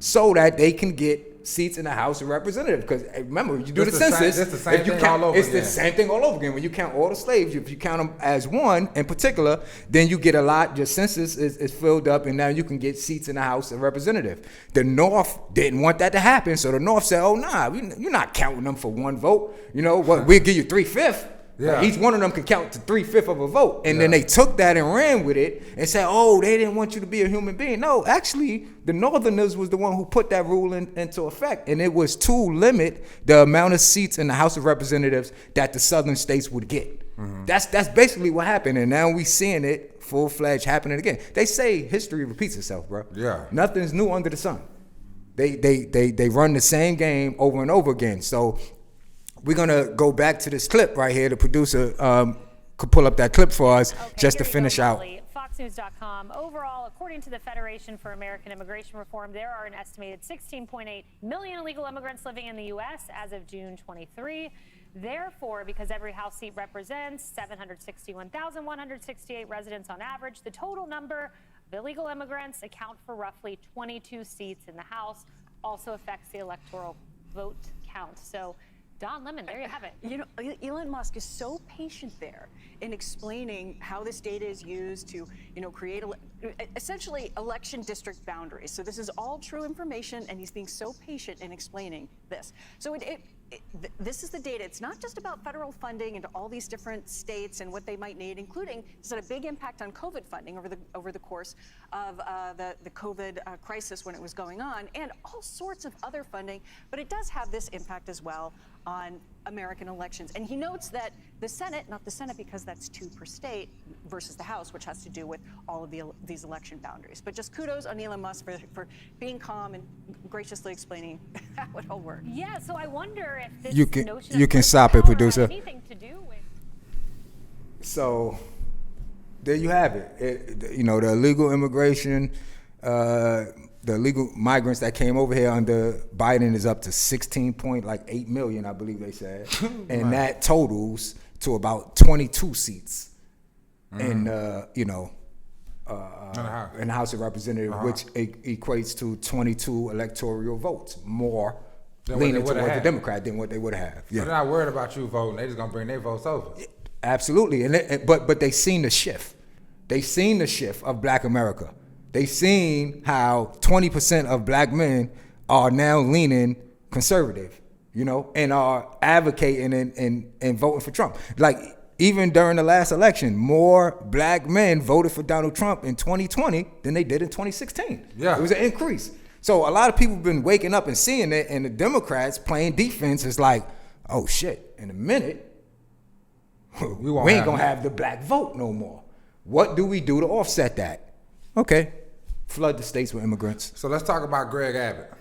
so that they can get seats in the House of Representatives. Because remember, you do the census. It's the same thing all over It's again. the same thing all over again. When you count all the slaves, if you count them as one in particular, then you get a lot. Your census is filled up, and now you can get seats in the House of Representatives. The North didn't want that to happen, so the North said, "Oh, nah, you're not counting them for one vote. You know what? We'll give you 3/5." Yeah. Like each one of them could count to 3/5 of a vote. And then they took that and ran with it and said, oh, they didn't want you to be a human being. No, actually, the Northerners was the one who put that rule into effect. And it was to limit the amount of seats in the House of Representatives that the Southern states would get. Mm-hmm. That's basically what happened. And now we seeing it full-fledged happening again. They say history repeats itself, bro. Yeah. Nothing's new under the sun. They run the same game over and over again. So we're gonna go back to this clip right here. The producer could pull up that clip for us just to finish out. FoxNews.com. Overall, according to the Federation for American Immigration Reform, there are an estimated 16.8 million illegal immigrants living in the U.S. as of June 23. Therefore, because every House seat represents 761,168 residents on average, the total number of illegal immigrants account for roughly 22 seats in the House. Also affects the electoral vote count. So, Don Lemon, there you have it. You know, Elon Musk is so patient there in explaining how this data is used to, create essentially election district boundaries. So this is all true information, and he's being so patient in explaining this. So this is the data. It's not just about federal funding into all these different states and what they might need, including this had a big impact on COVID funding over the course of the COVID crisis when it was going on, and all sorts of other funding. But it does have this impact as well on American elections. And he notes that the Senate, not the Senate because that's 2 per state versus the House, which has to do with all of these election boundaries. But just kudos on Elon Musk for being calm and graciously explaining how it all works. Yeah, so I wonder if this notion you of can political stop it, power producer. has anything to do with. So there you have it. The illegal immigration, the illegal migrants that came over here under Biden is up to 16.8 million, I believe they said, and that totals to about 22 seats in the House of Representatives, which equates to 22 electoral votes more leaning toward the Democrat than what they would have. Yeah. They're not worried about you voting. They just gonna bring their votes over. Absolutely, but they seen the shift. They seen the shift of Black America. They seen how 20% of Black men are now leaning conservative, and are advocating and voting for Trump. Like even during the last election, more Black men voted for Donald Trump in 2020 than they did in 2016. Yeah, it was an increase. So a lot of people have been waking up and seeing it, and the Democrats playing defense is like, oh shit, in a minute, we ain't gonna have the Black vote no more. What do we do to offset that? Okay, flood the states with immigrants. So let's talk about Greg Abbott.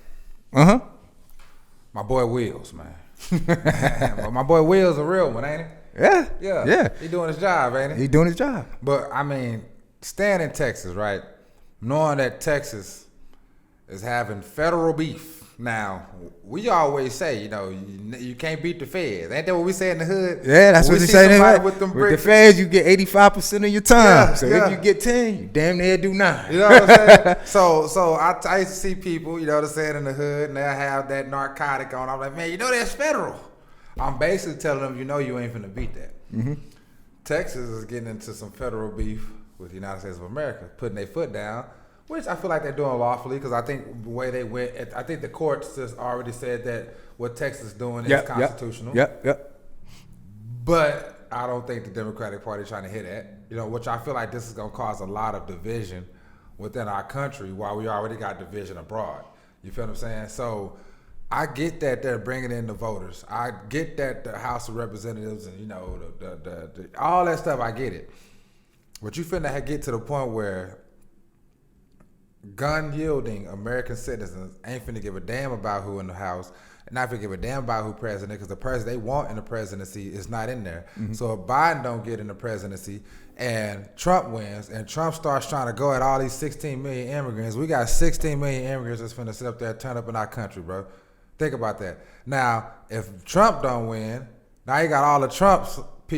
My boy Wills, man. My boy Wills a real one, ain't he? Yeah. He doing his job, ain't he? He doing his job. But I mean, staying in Texas, right? Knowing that Texas is having federal beef. Now, we always say, you can't beat the feds. Ain't that what we say in the hood? Yeah, that's what we say. With the feds, you get 85% of your time. Yeah, so if you get 10, you damn near do 9. You know what I'm saying? So I used to see people, they're saying in the hood, and they'll have that narcotic on. I'm like, man, that's federal. I'm basically telling them, you ain't finna beat that. Mm-hmm. Texas is getting into some federal beef with the United States of America, putting their foot down Which I feel like they're doing lawfully because I think the way they went, I think the courts just already said that what Texas is doing is constitutional. Yep. But I don't think the Democratic Party is trying to hit that. Which I feel like this is going to cause a lot of division within our country while we already got division abroad. You feel what I'm saying? So I get that they're bringing in the voters. I get that the House of Representatives and, the all that stuff, I get it. But you finna get to the point where gun-yielding American citizens ain't finna give a damn about who in the House, and not finna give a damn about who president, because the person they want in the presidency is not in there. Mm-hmm. So if Biden don't get in the presidency and Trump wins, and Trump starts trying to go at all these 16 million immigrants, we got 16 million immigrants that's finna sit up there and turn up in our country, bro. Think about that. Now, if Trump don't win, now you got all the Trump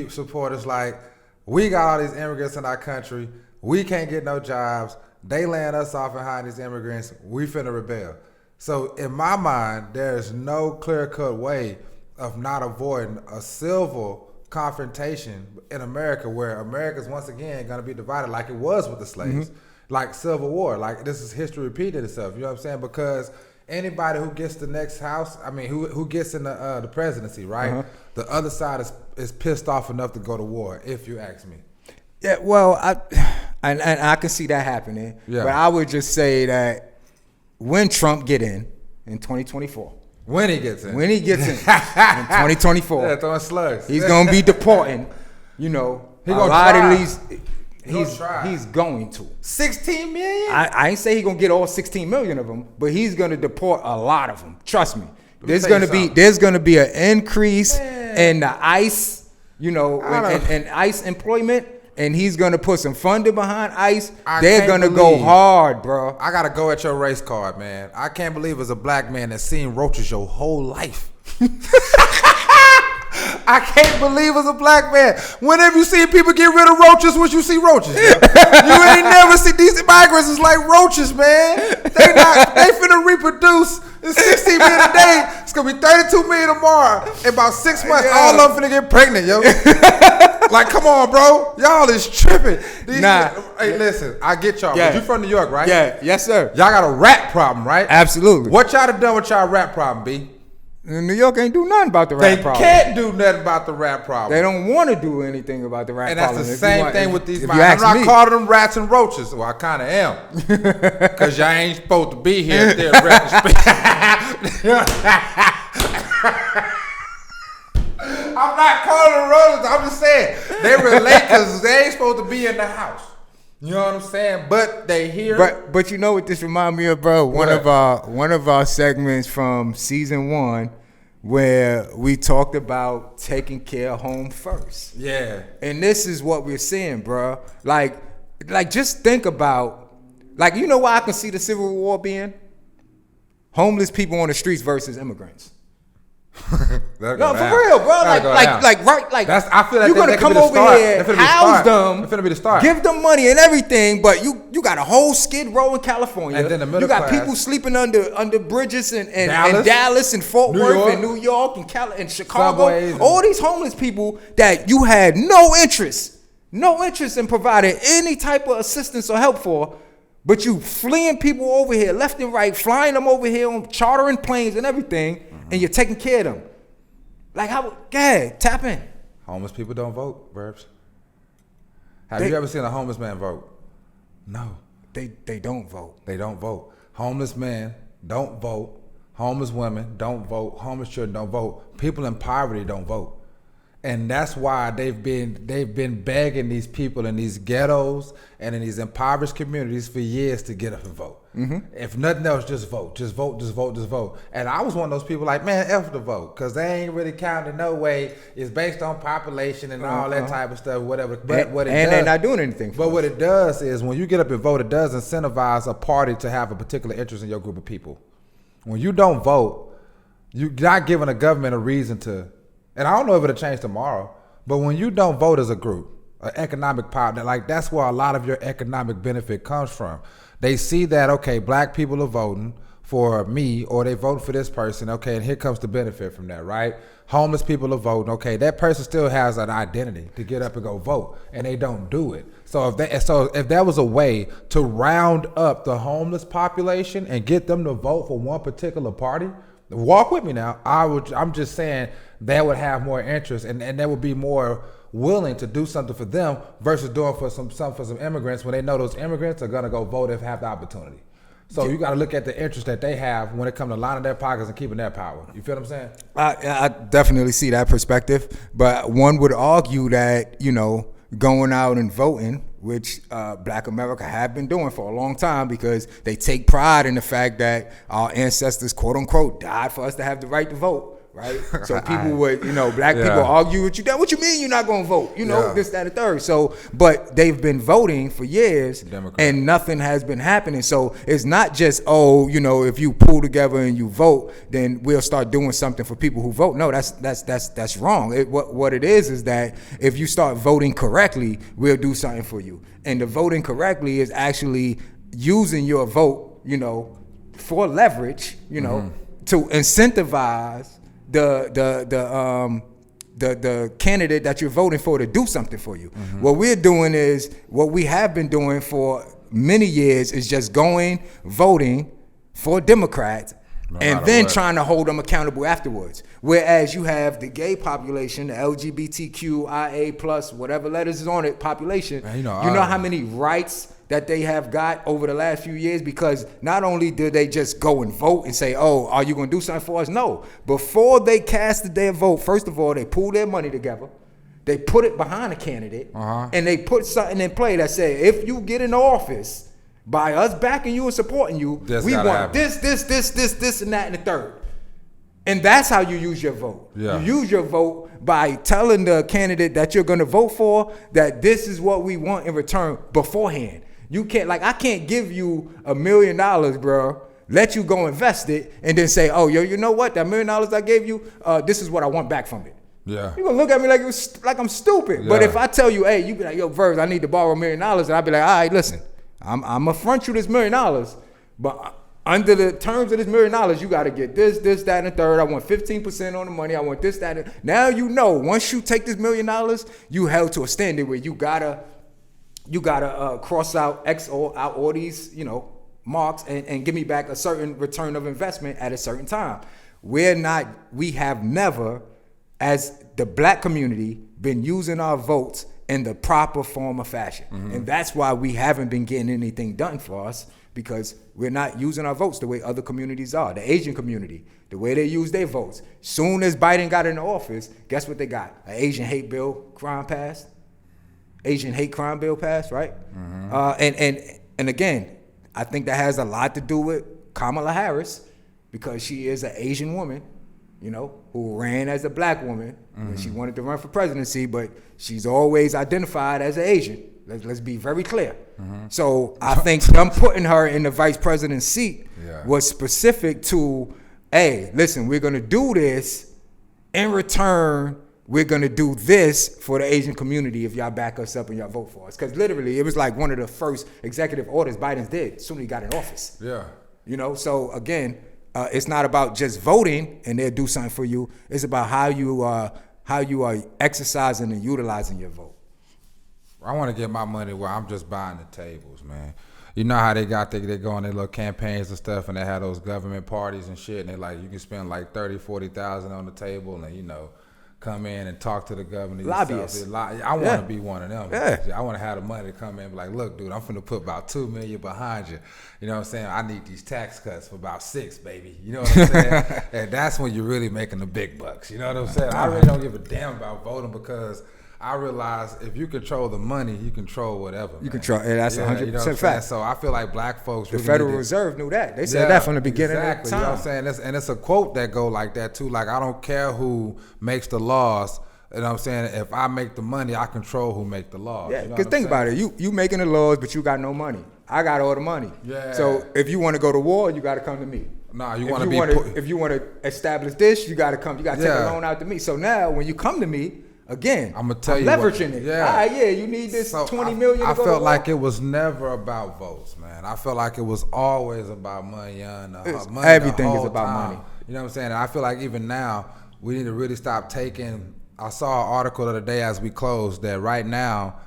supporters like, we got all these immigrants in our country, we can't get no jobs, they laying us off behind these immigrants, we finna rebel. So in my mind, there's no clear-cut way of not avoiding a civil confrontation in America where America's once again gonna be divided like it was with the slaves, like Civil War, like this is history repeated itself, you know what I'm saying? Because anybody who gets the next house, who gets in the presidency, right? The other side is pissed off enough to go to war, if you ask me. Yeah, well, I can see that happening. Yeah. But I would just say that when Trump get in 2024. When he gets in. In 2024. Yeah, throwing slugs. He's going to be deporting, He a gonna lot try. of these. He's going to. 16 million? I ain't say he's going to get all 16 million of them, but he's going to deport a lot of them. Trust me. There's going to be an increase in the ICE, and ICE employment. And he's going to put some funding behind ICE. They're going to go hard, bro. I got to go at your race card, man. I can't believe as a black man that's seen roaches your whole life. I can't believe as a black man. Whenever you see people get rid of roaches, you see roaches. You ain't never see these migrants is like roaches, man. They finna reproduce. It's 16 million a day. It's gonna be 32 million tomorrow. In about 6 months, all of them finna get pregnant, yo. Like, come on, bro. Y'all is tripping. Hey, listen, I get y'all. Yeah. But you from New York, right? Yeah, yes, sir. Y'all got a rat problem, right? Absolutely. What y'all done with y'all rat problem, B? New York ain't do nothing about the rat problem. They can't do nothing about the rat problem. They don't want to do anything about the rat problem. And that's the same thing with these migrants. I'm not calling them rats and roaches. Well, I kind of am. Because y'all ain't supposed to be here if they're rats. I'm not calling them roaches. I'm just saying they relate because they ain't supposed to be in the house. You know what I'm saying? But they here. But you know what this remind me of, bro? One of our segments from season 1 where we talked about taking care of home first. Yeah. And this is what we're seeing, bro. Like just think about, you know why I can see the Civil War being? Homeless people on the streets versus immigrants. No, for real, bro. I feel like you're gonna come over here, house them, it's finna be the start. Give them money and everything, but you got a whole Skid Row in California. And then the middle you got class. people sleeping under bridges in Dallas and Fort Worth and New York and Chicago. Subways all these homeless people that you had no interest in providing any type of assistance or help for. But you fleeing people over here left and right, flying them over here on chartering planes and everything, and you're taking care of them. Like, go ahead, tap in. Homeless people don't vote, Burbs. Have you ever seen a homeless man vote? No. They don't vote. They don't vote. Homeless men don't vote. Homeless women don't vote. Homeless children don't vote. People in poverty don't vote. And that's why they've been begging these people in these ghettos and in these impoverished communities for years to get up and vote. If nothing else, just vote. Just vote, just vote, just vote. And I was one of those people like, man, F the vote. Because they ain't really counting no way. It's based on population and all that type of stuff, whatever. But they're not doing anything for But what it does is when you get up and vote, it does incentivize a party to have a particular interest in your group of people. When you don't vote, you're not giving a government a reason to. And I don't know if it'll change tomorrow, but when you don't vote as a group, an economic power, that's where a lot of your economic benefit comes from. They see that, okay, black people are voting, for me, or they voting for this person. Okay, and here comes the benefit from that, right? Homeless people are voting. Okay, that person still has an identity to get up and go vote, and they don't do it. So if that was a way to round up the homeless population and get them to vote for one particular party, walk with me now. I'm just saying that would have more interest, and they would be more willing to do something for them versus doing for some immigrants when they know those immigrants are gonna go vote if they have the opportunity. So you got to look at the interest that they have when it comes to lining their pockets and keeping their power. You feel what I'm saying? I definitely see that perspective, but one would argue that, you know, going out and voting, which Black America have been doing for a long time, because they take pride in the fact that our ancestors, quote unquote, died for us to have the right to vote. Right, so people would, you know, black people argue with you. That what you mean you're not gonna vote? You know, this, that, and third. So, but they've been voting for years, and nothing has been happening. So it's not just, oh, you know, if you pull together and you vote, then we'll start doing something for people who vote. No, that's wrong. What it is that if you start voting correctly, we'll do something for you. And the voting correctly is actually using your vote, you know, for leverage, you know, to incentivize the candidate that you're voting for to do something for you. What we're doing is, what we have been doing for many years is just voting for Democrats and then trying to hold them accountable afterwards. Whereas you have the gay population, the LGBTQIA plus whatever letters is on it population. Man, you know how many rights that they have got over the last few years, because not only do they just go and vote and say, oh, are you going to do something for us? No. Before they casted their vote, first of all, they pull their money together. They put it behind a candidate, and they put something in play that said, if you get in office by us backing you and supporting you, we want this, and that, and the third. And that's how you use your vote. You use your vote by telling the candidate that you're going to vote for that this is what we want in return beforehand. You can't, like, I can't give you $1 million, bro, let you go invest it, and then say, oh, yo, you know what? That $1 million I gave you, this is what I want back from it. Yeah. You're going to look at me like I'm stupid. Yeah. But if I tell you, hey, you be like, yo, Verse, I need to borrow $1 million, and I'll be like, all right, listen, I'm going to front you this $1 million, but under the terms of this $1 million, you got to get this, that, and the third. I want 15% on the money. I want this, that, and now you know, once you take this $1 million, you held to a standard where you gotta cross out X or out all these, you know, marks and give me back a certain return of investment at a certain time. We have never, as the black community, been using our votes in the proper form of fashion. And that's why we haven't been getting anything done for us, because we're not using our votes the way other communities are. The Asian community, the way they use their votes. Soon as Biden got into office, guess what they got? An Asian hate crime bill passed, right? And again, I think that has a lot to do with Kamala Harris, because she is an Asian woman, you know, who ran as a black woman when she wanted to run for presidency, but she's always identified as an Asian. Let's be very clear. So I think them putting her in the vice president seat was specific to, hey, listen, we're gonna do this. In return, we're gonna do this for the Asian community if y'all back us up and y'all vote for us. Because literally, it was like one of the first executive orders Biden did as soon as he got in office. Yeah. You know, so again, it's not about just voting and they'll do something for you. It's about how you are exercising and utilizing your vote. I want to get my money where I'm just buying the tables, man. You know how they go on their little campaigns and stuff, and they have those government parties and shit, and they like, you can spend like $30,000-$40,000 on the table, and you know, come in and talk to the governor. Lobbyists. I want to be one of them. I want to have the money to come in and be like, look, dude, I'm finna put about $2 million behind you. You know what I'm saying? I need these tax cuts for about 6, baby. You know what I'm saying? And that's when you're really making the big bucks. You know what I'm saying? I really don't give a damn about voting, because I realize if you control the money, you control whatever. You control, and that's 100% fact. So I feel like black folks. The Federal Reserve knew that. They said that from the beginning of the time. You know what I'm saying? And it's a quote that go like that too. Like, I don't care who makes the laws. You know what I'm saying? If I make the money, I control who make the laws. Yeah, because think about it. You making the laws, but you got no money. I got all the money. Yeah. So if you want to go to war, you got to come to me. Nah, you want to be. If you want to establish this, you got to come. You got to take a loan out to me. So now, when you come to me, again, I'm gonna tell you leveraging what, it. yeah. All right, yeah, you need this So 20 million. I to go felt to like war. it was never about votes, man. I felt like it was always about money. Everything is about money. You know what I'm saying? And I feel like even now we need to really stop taking. I saw an article the other day as we closed that right now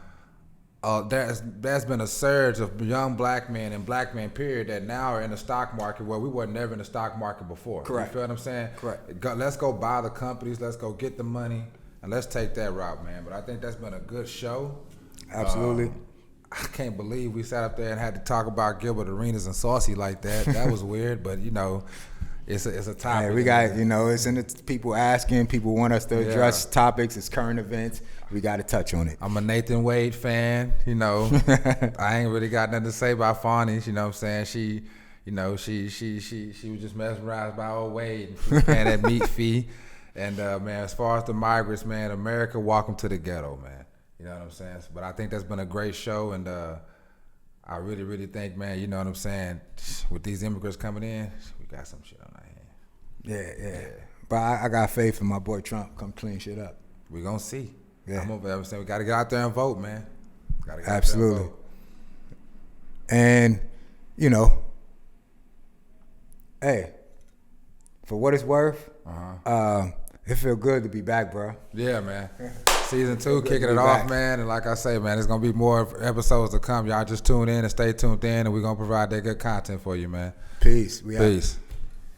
there's been a surge of young black men and black men period that now are in the stock market where we were never in the stock market before. Correct. You feel what I'm saying? Correct. Let's go buy the companies. Let's go get the money. And let's take that route, man. But I think that's been a good show. Absolutely. I can't believe we sat up there and had to talk about Gilbert Arenas and Saucy like that. That was weird, but you know, it's a topic. Yeah, we got, you know, it's in the people asking, people want us to address Yeah. topics, it's current events. We got to touch on it. I'm a Nathan Wade fan, you know. I ain't really got nothing to say about Fani, you know what I'm saying? She, you know, she was just mesmerized by old Wade and she was paying that meat fee. And man, as far as the migrants, man, America, welcome to the ghetto, man. You know what I'm saying? But I think that's been a great show, and I really, really think, man, you know what I'm saying? With these immigrants coming in, we got some shit on our hands. Yeah. But I got faith in my boy Trump come clean shit up. We gonna see. Yeah. I'm saying we gotta get out there and vote, man. Gotta get Absolutely. out there and vote. And, you know, hey, for what it's worth, it feel good to be back, bro. Yeah, man. Season 2, Good to kicking be it off, back. man. And like I say, man, there's gonna be more episodes to come. Y'all just tune in and stay tuned in, and we're gonna provide that good content for you, man. Peace. We out. Peace.